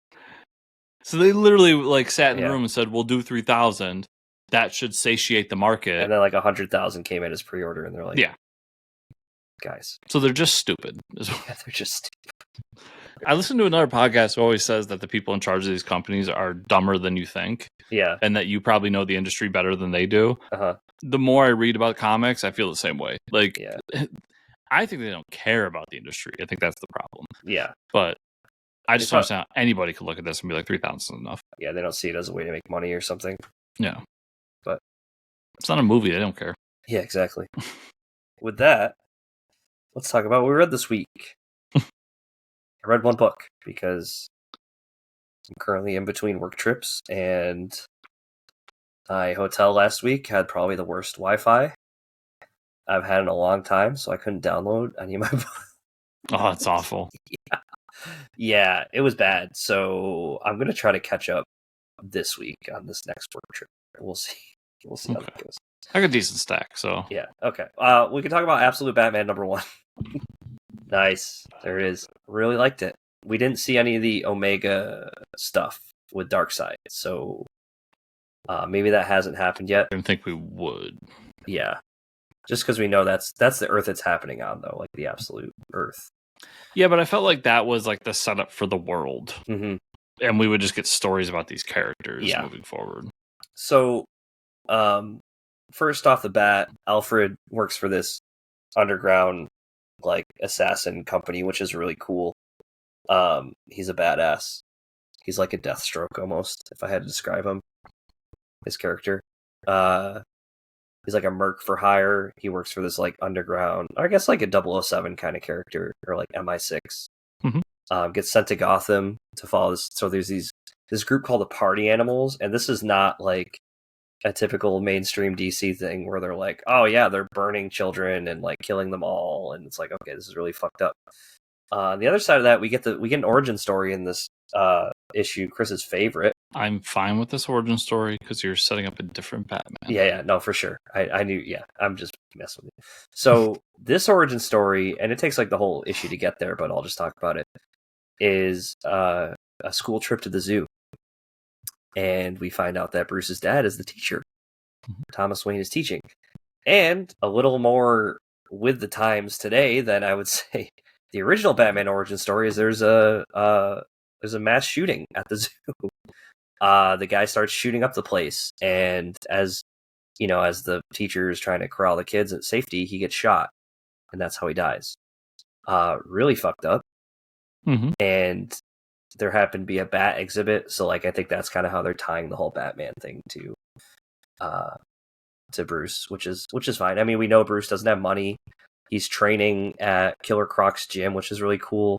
So they literally like sat in the room and said, "We'll do 3,000. That should satiate the market." And then like 100,000 came in as pre-order, and they're like, "Yeah, guys." So they're just stupid. Yeah, they're just stupid. I listened to another podcast who always says that the people in charge of these companies are dumber than you think. Yeah. And that you probably know the industry better than they do. The more I read about comics, I feel the same way. Like, I think they don't care about the industry. I think that's the problem. Yeah. But I just don't understand how anybody could look at this and be like, 3,000 is enough. Yeah, they don't see it as a way to make money or something. Yeah. But it's not a movie. They don't care. Yeah, exactly. With that, let's talk about what we read this week. I read one book because I'm currently in between work trips and My hotel last week had probably the worst Wi-Fi I've had in a long time, so I couldn't download any of my books. Oh, that's awful. Yeah, it was bad. So I'm gonna try to catch up this week on this next work trip. We'll see. We'll see how that goes. I got a decent stack, so yeah. Okay. We can talk about Absolute Batman #1. Nice. There it is. Really liked it. We didn't see any of the Omega stuff with Darkseid, so maybe that hasn't happened yet. I didn't think we would. Yeah. Just because we know that's the Earth it's happening on, though, like the Absolute Earth. Yeah, but I felt like that was like the setup for the world. Mm-hmm. And we would just get stories about these characters moving forward. So, first off the bat, Alfred works for this underground, like, assassin company, which is really cool. He's a badass. He's like a Deathstroke almost, if I had to describe him. His character. He's like a merc for hire. He works for this like underground, I guess like a 007 kind of character, or like MI6. Mm-hmm. Gets sent to Gotham to follow this. So there's this group called the Party Animals, and this is not like a typical mainstream DC thing where they're like, oh yeah, they're burning children and like killing them all, and it's like, okay, this is really fucked up. On the other side of that, we get an origin story in this issue, Chris's favorite. I'm fine with this origin story because you're setting up a different Batman. Yeah, no, for sure. I knew. Yeah, I'm just messing with you. So this origin story, and it takes like the whole issue to get there, but I'll just talk about it. Is a school trip to the zoo, and we find out that Bruce's dad is the teacher. Mm-hmm. Thomas Wayne is teaching, and a little more with the times today than I would say the original Batman origin story is. There's a mass shooting at the zoo. The guy starts shooting up the place, and as the teacher is trying to corral the kids at safety, he gets shot, and that's how he dies. Really fucked up. Mm-hmm. And there happened to be a bat exhibit, so like I think that's kind of how they're tying the whole Batman thing to Bruce, which is fine. I mean, we know Bruce doesn't have money. He's training at Killer Croc's gym, which is really cool.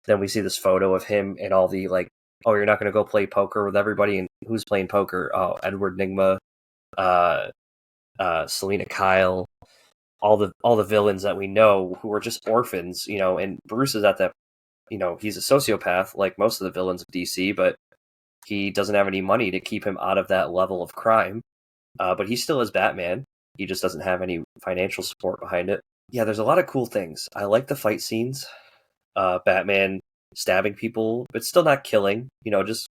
Then we see this photo of him and all the like, oh, you're not going to go play poker with everybody, and who's playing poker? Oh, Edward Nygma, Selena Kyle, all the villains that we know who are just orphans, and Bruce is at that, he's a sociopath like most of the villains of DC, but he doesn't have any money to keep him out of that level of crime. But he still is Batman. He just doesn't have any financial support behind it. Yeah, there's a lot of cool things. I like the fight scenes. Batman stabbing people, but still not killing, just,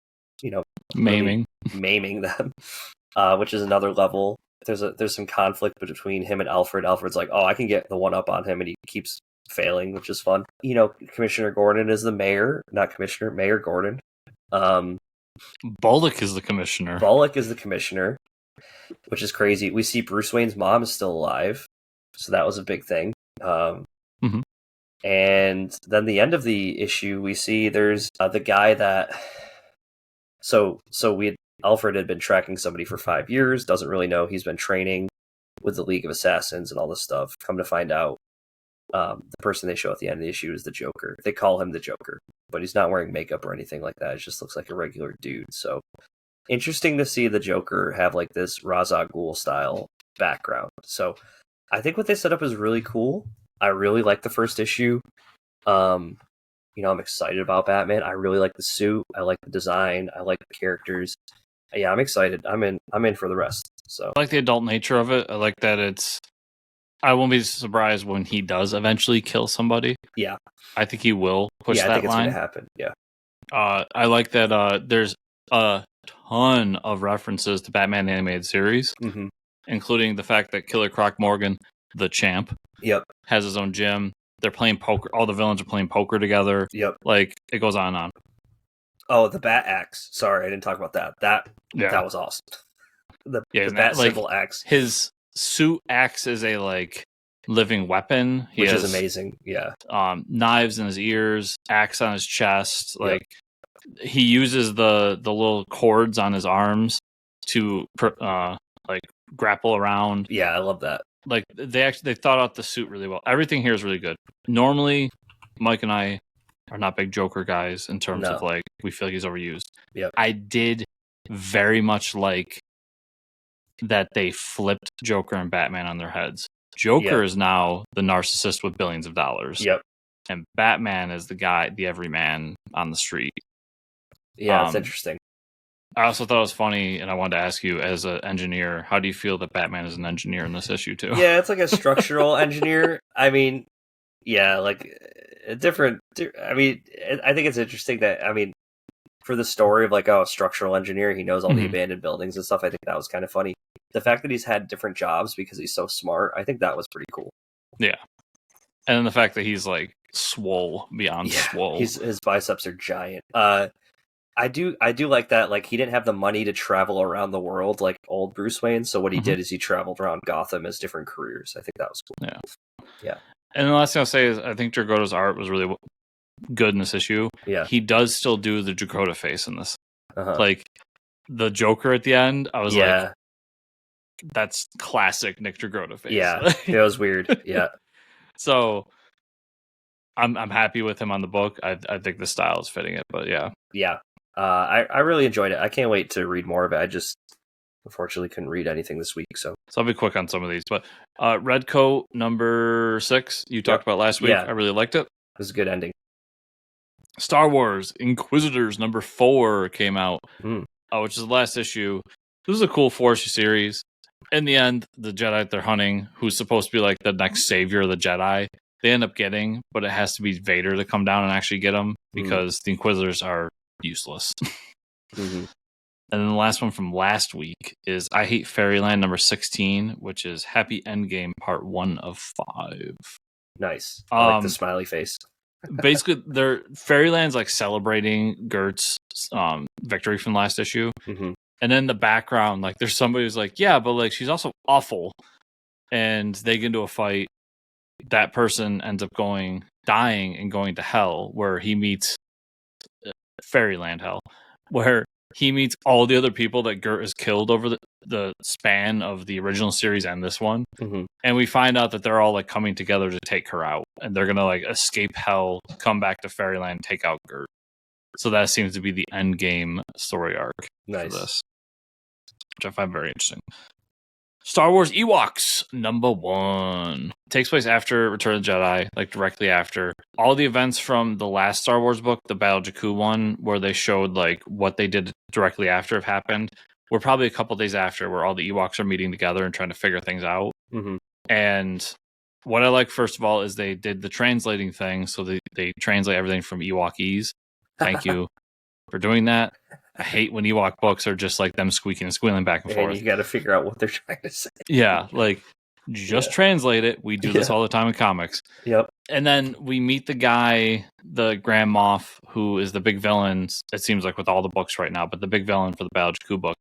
maiming them, which is another level. There's some conflict between him and Alfred. Alfred's like, oh, I can get the one up on him, and he keeps failing, which is fun. Commissioner Gordon is the mayor, not commissioner, Mayor Gordon. Bullock is the commissioner. Bullock is the commissioner, which is crazy. We see Bruce Wayne's mom is still alive, so that was a big thing. Mm-hmm. And then the end of the issue, we see there's the guy that. So Alfred had been tracking somebody for 5 years. Doesn't really know he's been training with the League of Assassins and all this stuff. Come to find out, the person they show at the end of the issue is the Joker. They call him the Joker, but he's not wearing makeup or anything like that. It just looks like a regular dude. So interesting to see the Joker have like this Ra's al Ghul style background. So I think what they set up is really cool. I really like the first issue. I'm excited about Batman. I really like the suit. I like the design. I like the characters. Yeah, I'm excited. I'm in for the rest. So I like the adult nature of it. I like that I won't be surprised when he does eventually kill somebody. Yeah. I think he will push that line. I think it's going to happen. Yeah. I like that there's a ton of references to Batman animated series, mm-hmm. including the fact that Killer Croc Morgan, the champ, has his own gym. They're playing poker. All the villains are playing poker together. Yep. Like, it goes on and on. Oh, the bat axe. Sorry, I didn't talk about that. That was awesome. The bat symbol axe. His suit axe is a like living weapon. Which is amazing. Yeah. Knives in his ears, axe on his chest. Like, he uses the little cords on his arms to like grapple around. Yeah, I love that. Like, they thought out the suit really well. Everything here is really good. Normally, Mike and I are not big Joker guys in terms of like, we feel like he's overused. Yeah, I did very much like that they flipped Joker and Batman on their heads. Joker is now the narcissist with billions of dollars. Yep. And Batman is the guy, the everyman on the street. Yeah, it's interesting. I also thought it was funny, and I wanted to ask you, as an engineer, how do you feel that Batman is an engineer in this issue, too? Yeah, it's like a structural engineer. I mean, yeah, like a different... I mean, I think it's interesting that, I mean, for the story of like, oh, a structural engineer, he knows all the abandoned buildings and stuff, I think that was kind of funny. The fact that he's had different jobs because he's so smart, I think that was pretty cool. Yeah. And then the fact that he's like swole beyond swole. His biceps are giant. I do like that. Like, he didn't have the money to travel around the world like old Bruce Wayne. So what he did is he traveled around Gotham as different careers. I think that was cool. Yeah. And the last thing I'll say is I think Dragotta's art was really good in this issue. Yeah. He does still do the Dragotta face in this. Like the Joker at the end, I was like, that's classic Nick Dragotta face. Yeah, it was weird. Yeah. So I'm happy with him on the book. I think the style is fitting it, but yeah. Yeah. I really enjoyed it. I can't wait to read more of it. I just unfortunately couldn't read anything this week. So I'll be quick on some of these. But Red Coat number 6, you talked about last week. I really liked it. It was a good ending. Star Wars Inquisitors number 4 came out, which is the last issue. This is a cool 4-issue series. In the end, the Jedi they're hunting, who's supposed to be like the next savior of the Jedi, they end up getting, but it has to be Vader to come down and actually get them because the Inquisitors are useless. And then the last one from last week is I Hate Fairyland number 16, which is Happy Endgame part 1 of 5. Nice. I like the smiley face. Basically, Fairyland's like celebrating Gert's victory from last issue. And then in the background, like there's somebody who's like, yeah, but like she's also awful. And they get into a fight. That person ends up dying and going to hell, where he meets Fairyland hell, where he meets all the other people that Gert has killed over the span of the original series and this one. And we find out that they're all like coming together to take her out, and they're gonna like escape hell, come back to Fairyland, take out Gert. So that seems to be the end game story arc for this, which I find very interesting. Star Wars Ewoks number 1 takes place after Return of the Jedi, like directly after all the events from the last Star Wars book, the Battle of Jakku one, where they showed like what they did directly after have happened. We're probably a couple days after, where all the Ewoks are meeting together and trying to figure things out. And what I like, first of all, is they did the translating thing, so they translate everything from Ewokese. Thank you for doing that. I hate when Ewok books are just like them squeaking and squealing back and forth. You got to figure out what they're trying to say. Yeah, like just translate it. We do this all the time in comics. Yep. And then we meet the guy, the Grand Moff, who is the big villain, it seems like, with all the books right now, but the big villain for the Battle of Jakku book.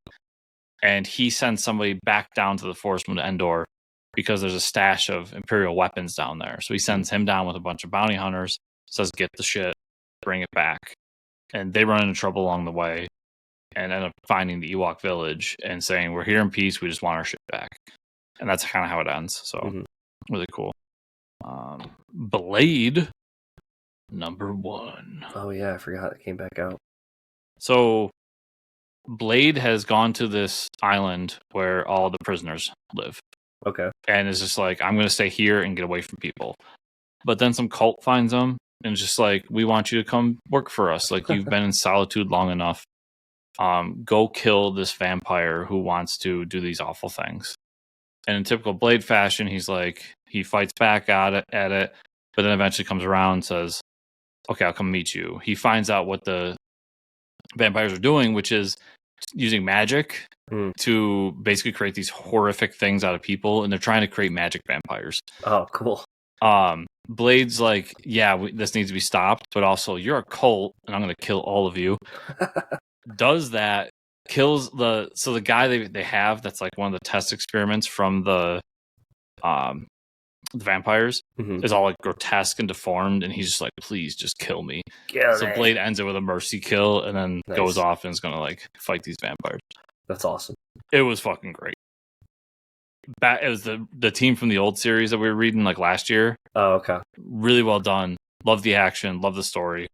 And he sends somebody back down to the Forest Moon Endor because there's a stash of Imperial weapons down there. So he sends him down with a bunch of bounty hunters, says, get the shit, bring it back. And they run into trouble along the way and end up finding the Ewok village and saying, we're here in peace, we just want our shit back. And that's kind of how it ends. So really cool. Blade number 1. Oh yeah, I forgot it came back out. So Blade has gone to this island where all the prisoners live. Okay. And is just like, I'm going to stay here and get away from people. But then some cult finds him and is just like, we want you to come work for us. Like, you've been in solitude long enough. Go kill this vampire who wants to do these awful things. And in typical Blade fashion, he's like, he fights back at it, but then eventually comes around and says, okay, I'll come meet you. He finds out what the vampires are doing, which is using magic to basically create these horrific things out of people, and they're trying to create magic vampires. Oh, cool. Blade's like, yeah, this needs to be stopped, but also you're a cult, and I'm going to kill all of you. Does that, kills the guy they have that's like one of the test experiments from the vampires is all like grotesque and deformed, and he's just like, please just kill me. So Blade ends it with a mercy kill and then goes off and is gonna like fight these vampires. That's awesome. It was fucking great. It was the team from the old series that we were reading like last year. Oh, okay. Really well done. Love the action, love the story.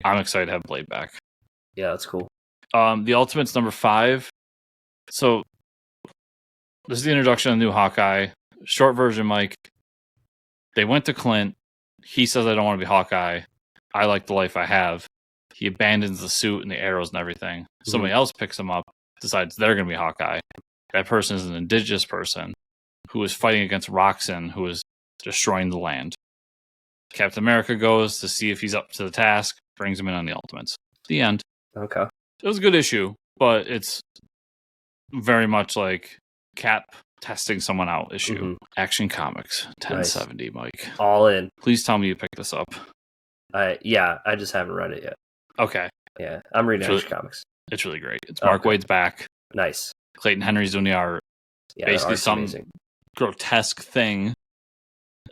I'm excited to have Blade back. Yeah, that's cool. The Ultimates number 5. So this is the introduction of the new Hawkeye. Short version, Mike. They went to Clint. He says, I don't want to be Hawkeye. I like the life I have. He abandons the suit and the arrows and everything. Somebody else picks him up, decides they're going to be Hawkeye. That person is an indigenous person who is fighting against Roxxon, who is destroying the land. Captain America goes to see if he's up to the task, brings him in on the Ultimates. The end. Okay. It was a good issue, but it's very much like Cap testing someone out issue. Action Comics 1070, nice. Mike. All in. Please tell me you picked this up. Yeah, I just haven't read it yet. Okay. Yeah, I'm reading Action Comics. It's really great. It's Mark Waid's back. Nice. Clayton Henry's doing the art. Yeah, basically some amazing. Grotesque thing.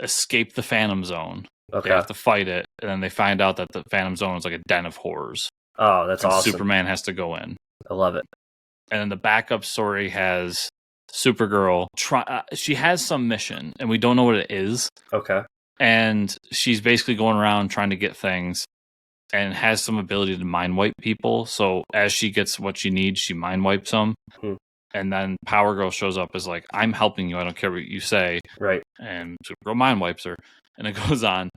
Escape the Phantom Zone. Okay. They have to fight it, and then they find out that the Phantom Zone is like a den of horrors. Oh, that's awesome. Superman has to go in. I love it. And then the backup story has Supergirl. She has some mission, and we don't know what it is. Okay. And she's basically going around trying to get things and has some ability to mind wipe people. So as she gets what she needs, she mind wipes them. And then Power Girl shows up as like, I'm helping you. I don't care what you say. Right. And Supergirl mind wipes her. And it goes on.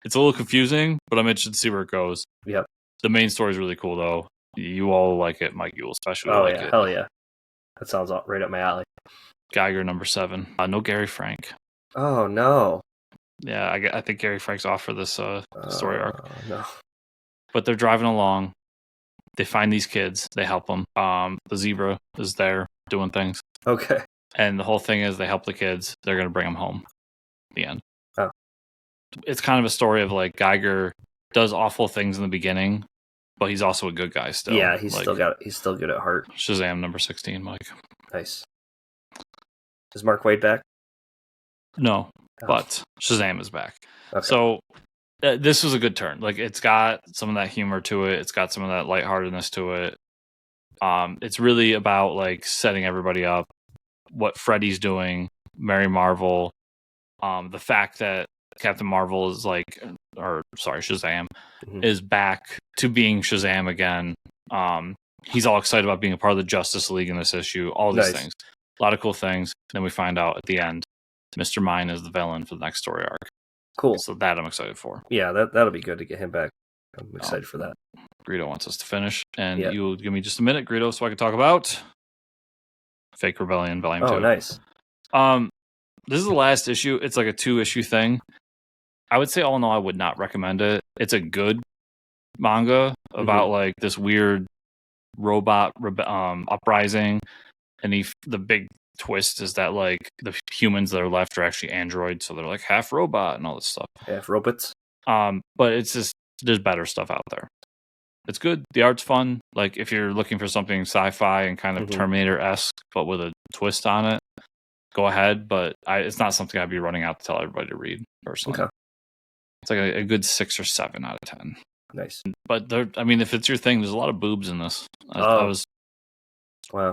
It's a little confusing, but I'm interested to see where it goes. Yep. The main story is really cool, though. You all like it, Mike. You will especially like it. Hell yeah. That sounds right up my alley. Geiger number 7. No Gary Frank. Oh, no. Yeah, I think Gary Frank's off for this story arc. No. But they're driving along. They find these kids. They help them. The zebra is there doing things. Okay. And the whole thing is they help the kids. They're going to bring them home. The end. Oh. It's kind of a story of like Geiger does awful things in the beginning, but he's also a good guy still. Yeah, he's still good at heart. Shazam number 16, Mike. Nice. Is Mark Waid back? No, but Shazam is back. Okay. So this was a good turn. Like it's got some of that humor to it. It's got some of that lightheartedness to it. It's really about like setting everybody up, what Freddy's doing, Mary Marvel, the fact that Captain Marvel is Shazam is back to being Shazam again. He's all excited about being a part of the Justice League in this issue. All these things, a lot of cool things. Then we find out at the end, Mr. Mine is the villain for the next story arc. Cool. So that I'm excited for. Yeah, that'll be good to get him back. I'm excited for that. Greedo wants us to finish, and you'll give me just a minute, Greedo, so I can talk about Fake Rebellion Volume 2. Oh, nice. This is the last issue. It's like a 2-issue thing. I would say, all in all, I would not recommend it. It's a good manga about like this weird robot uprising, and the big twist is that like the humans that are left are actually androids, so they're like half robot and all this stuff. Half robots. But it's just there's better stuff out there. It's good. The art's fun. Like if you're looking for something sci-fi and kind of Terminator-esque, but with a twist on it, go ahead. But it's not something I'd be running out to tell everybody to read personally. Okay. It's like a good 6 or 7 out of 10. Nice. But if it's your thing, there's a lot of boobs in this. I was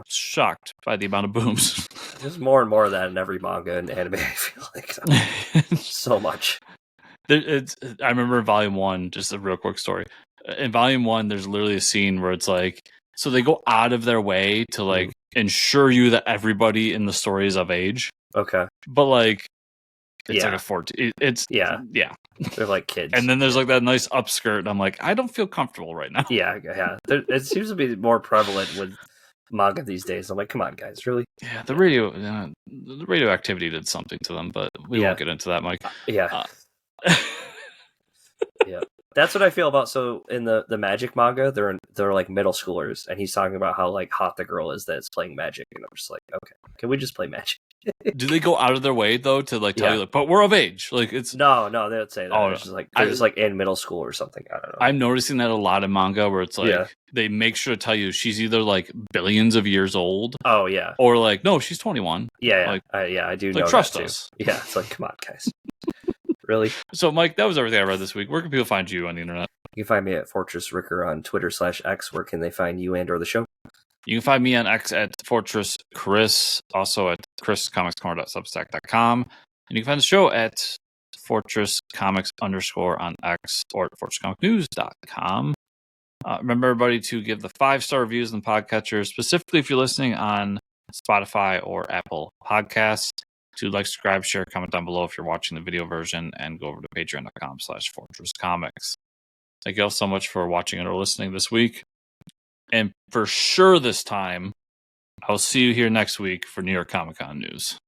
shocked by the amount of boobs. There's more and more of that in every manga and anime, I feel like. So much. I remember in Volume 1, just a real quick story. In Volume 1, there's literally a scene where it's like, so they go out of their way to like ensure you that everybody in the story is of age. Okay. But like, it's like a 14. It's yeah. They're like kids. And then there's like that nice upskirt, and I'm like, I don't feel comfortable right now. Yeah. It seems to be more prevalent with manga these days. I'm like, come on, guys, really? Yeah, the radioactivity did something to them, but we won't get into that, Mike. Yeah. Yeah. That's what I feel about. So in the Magic manga, they're like middle schoolers, and he's talking about how like hot the girl is that's playing Magic, and I'm just like, okay, can we just play Magic? Do they go out of their way though to like tell you like, but we're of age? Like it's no, they don't say that. Oh, it's just like it's like in middle school or something. I don't know. I'm noticing that a lot in manga where it's like they make sure to tell you she's either like billions of years old. Oh yeah. Or like no, she's 21. Yeah. Like, I do. Like know trust that us. Yeah. It's like come on, guys. Really? So, Mike, that was everything I read this week. Where can people find you on the internet? You can find me at Fortress Ricker on Twitter/X. Where can they find you and or the show? You can find me on X at Fortress Chris, also at chriscomicscorner.substack.com. And you can find the show at Fortress Comics _ on X or at fortresscomicnews.com. Remember, everybody, to give the 5-star reviews in the podcatcher, specifically if you're listening on Spotify or Apple Podcasts. To like, subscribe, share, comment down below if you're watching the video version, and go over to patreon.com/fortresscomics. Thank you all so much for watching or listening this week. And for sure this time, I'll see you here next week for New York Comic Con news.